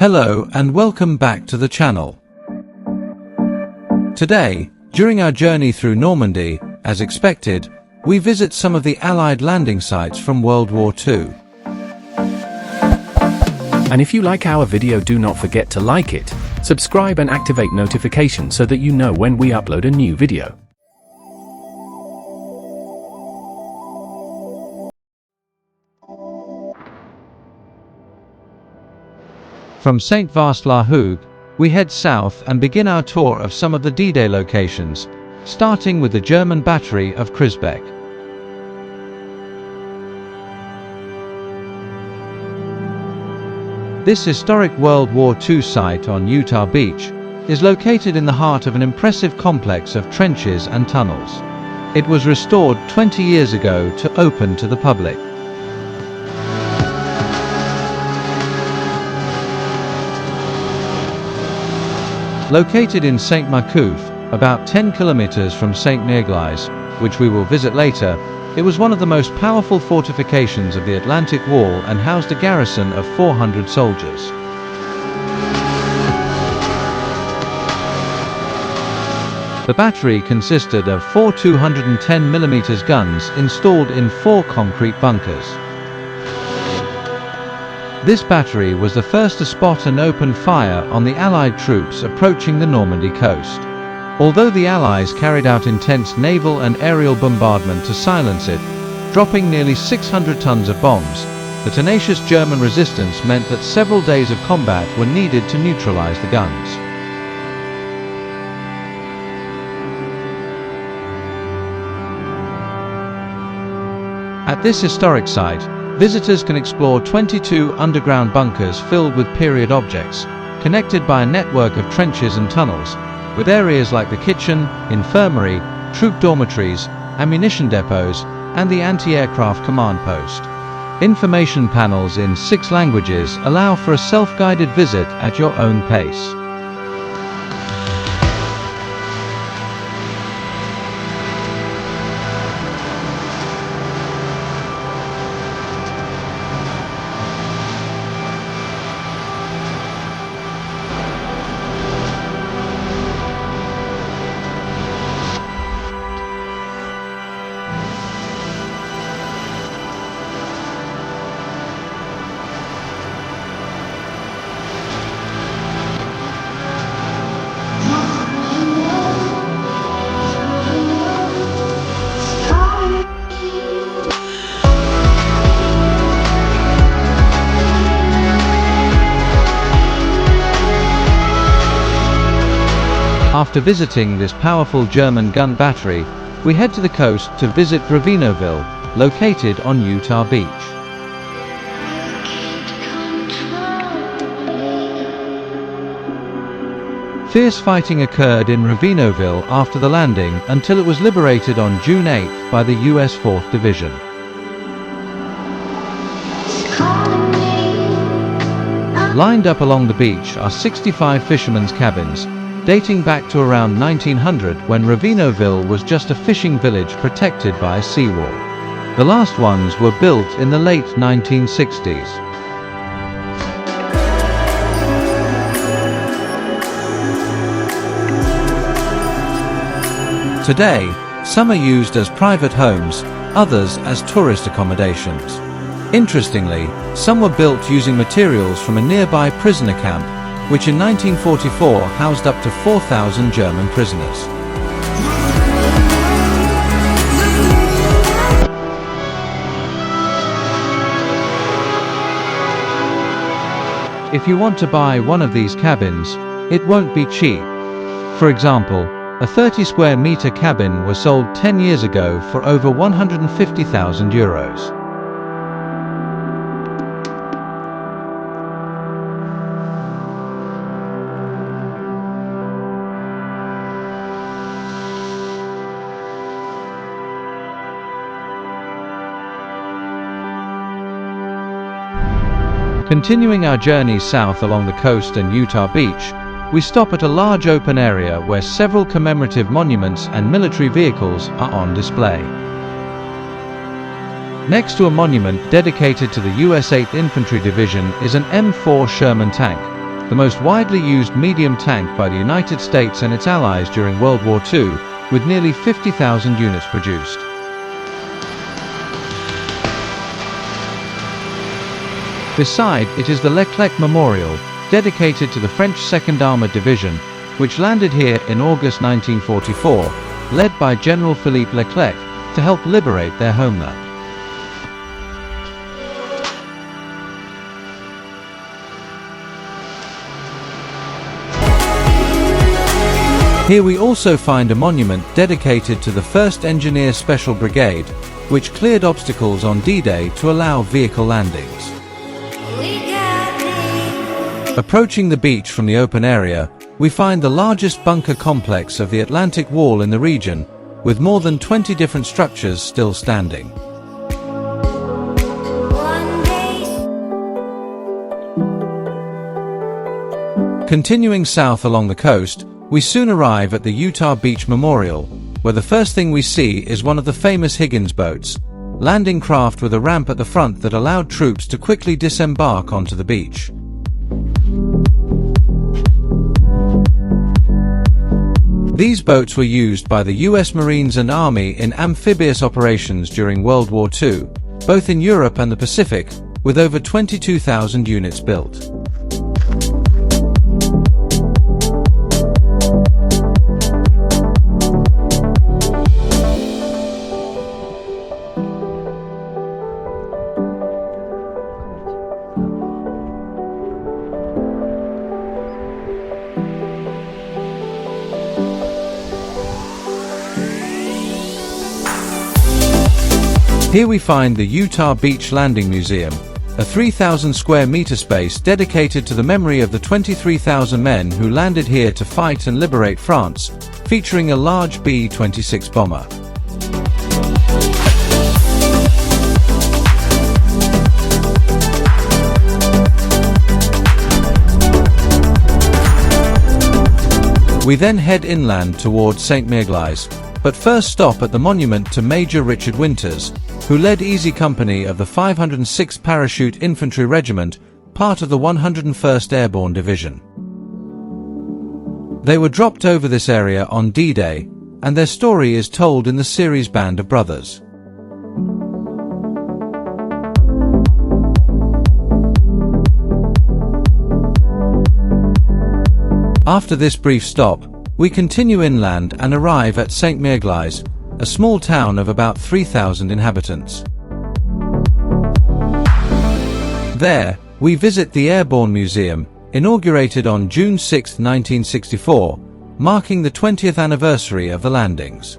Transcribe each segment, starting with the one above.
Hello and welcome back to the channel. Today, during our journey through Normandy, as expected, we visit some of the Allied landing sites from World War II. And if you like our video, do not forget to like it, subscribe and activate notifications so that you know when we upload a new video. From Saint-Vaast-la-Hougue, we head south and begin our tour of some of the D-Day locations, starting with the German Batterie of Crisbecq. This historic World War II site on Utah Beach is located in the heart of an impressive complex of trenches and tunnels. It was restored 20 years ago to open to the public. Located in Sainte-Mère-Église, about 10 kilometers from Sainte-Mère-Église, which we will visit later, it was one of the most powerful fortifications of the Atlantic Wall and housed a garrison of 400 soldiers. The battery consisted of 4 210mm guns installed in 4 concrete bunkers. This battery was the first to spot and open fire on the Allied troops approaching the Normandy coast. Although the Allies carried out intense naval and aerial bombardment to silence it, dropping nearly 600 tons of bombs, the tenacious German resistance meant that several days of combat were needed to neutralize the guns. At this historic site, visitors can explore 22 underground bunkers filled with period objects, connected by a network of trenches and tunnels, with areas like the kitchen, infirmary, troop dormitories, ammunition depots, and the anti-aircraft command post. Information panels in 6 languages allow for a self-guided visit at your own pace. After visiting this powerful German gun battery, we head to the coast to visit Ravenoville, located on Utah Beach. Fierce fighting occurred in Ravenoville after the landing until it was liberated on June 8 by the U.S. 4th Division. Lined up along the beach are 65 fishermen's cabins, dating back to around 1900 when Ravenoville was just a fishing village protected by a seawall. The last ones were built in the late 1960s. Today, some are used as private homes, others as tourist accommodations. Interestingly, some were built using materials from a nearby prisoner camp, which in 1944 housed up to 4,000 German prisoners. If you want to buy one of these cabins, it won't be cheap. For example, a 30 square meter cabin was sold 10 years ago for over 150,000 euros. Continuing our journey south along the coast and Utah Beach, we stop at a large open area where several commemorative monuments and military vehicles are on display. Next to a monument dedicated to the US 8th Infantry Division is an M4 Sherman tank, the most widely used medium tank by the United States and its allies during World War II, with nearly 50,000 units produced. Beside it is the Leclerc Memorial, dedicated to the French 2nd Armoured Division, which landed here in August 1944, led by General Philippe Leclerc, to help liberate their homeland. Here we also find a monument dedicated to the 1st Engineer Special Brigade, which cleared obstacles on D-Day to allow vehicle landings. Approaching the beach from the open area, we find the largest bunker complex of the Atlantic Wall in the region, with more than 20 different structures still standing. Continuing south along the coast, we soon arrive at the Utah Beach Memorial, where the first thing we see is one of the famous Higgins boats, landing craft with a ramp at the front that allowed troops to quickly disembark onto the beach. These boats were used by the US Marines and Army in amphibious operations during World War II, both in Europe and the Pacific, with over 22,000 units built. Here we find the Utah Beach Landing Museum, a 3,000 square meter space dedicated to the memory of the 23,000 men who landed here to fight and liberate France, featuring a large B-26 bomber. We then head inland towards Sainte-Mère-Église, but first stop at the monument to Major Richard Winters, who led Easy Company of the 506th Parachute Infantry Regiment, part of the 101st Airborne Division. They were dropped over this area on D-Day, and their story is told in the series Band of Brothers. After this brief stop, we continue inland and arrive at Sainte-Mère-Église, a small town of about 3,000 inhabitants. There, we visit the Airborne Museum, inaugurated on June 6, 1964, marking the 20th anniversary of the landings.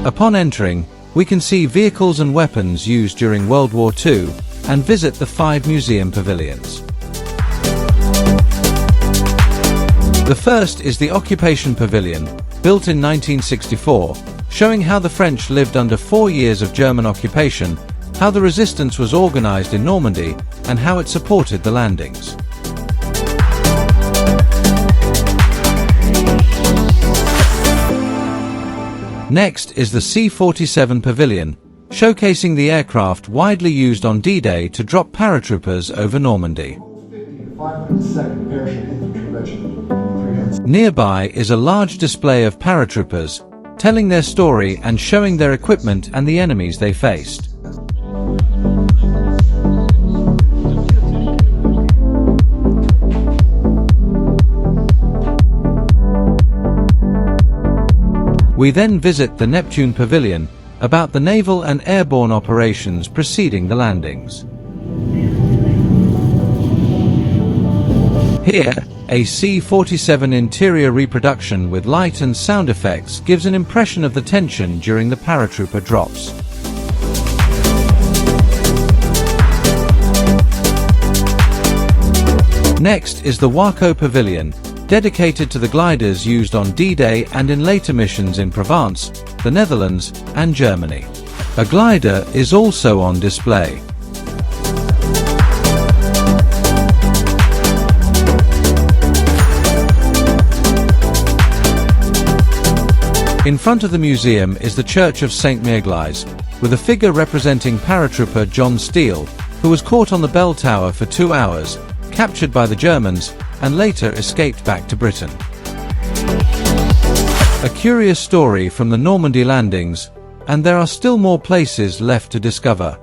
Upon entering, we can see vehicles and weapons used during World War II and visit the 5 museum pavilions. The first is the Occupation Pavilion, built in 1964, showing how the French lived under 4 years of German occupation, how the resistance was organized in Normandy, and how it supported the landings. Next is the C-47 Pavilion, showcasing the aircraft widely used on D-Day to drop paratroopers over Normandy. Nearby is a large display of paratroopers, telling their story and showing their equipment and the enemies they faced. We then visit the Neptune Pavilion, about the naval and airborne operations preceding the landings. Here, a C-47 interior reproduction with light and sound effects gives an impression of the tension during the paratrooper drops. Next is the Waco Pavilion, dedicated to the gliders used on D-Day and in later missions in Provence, the Netherlands, and Germany. A glider is also on display. In front of the museum is the Church of Sainte-Mère-Église, with a figure representing paratrooper John Steele, who was caught on the bell tower for 2 hours, captured by the Germans, and later escaped back to Britain. A curious story from the Normandy landings, and there are still more places left to discover.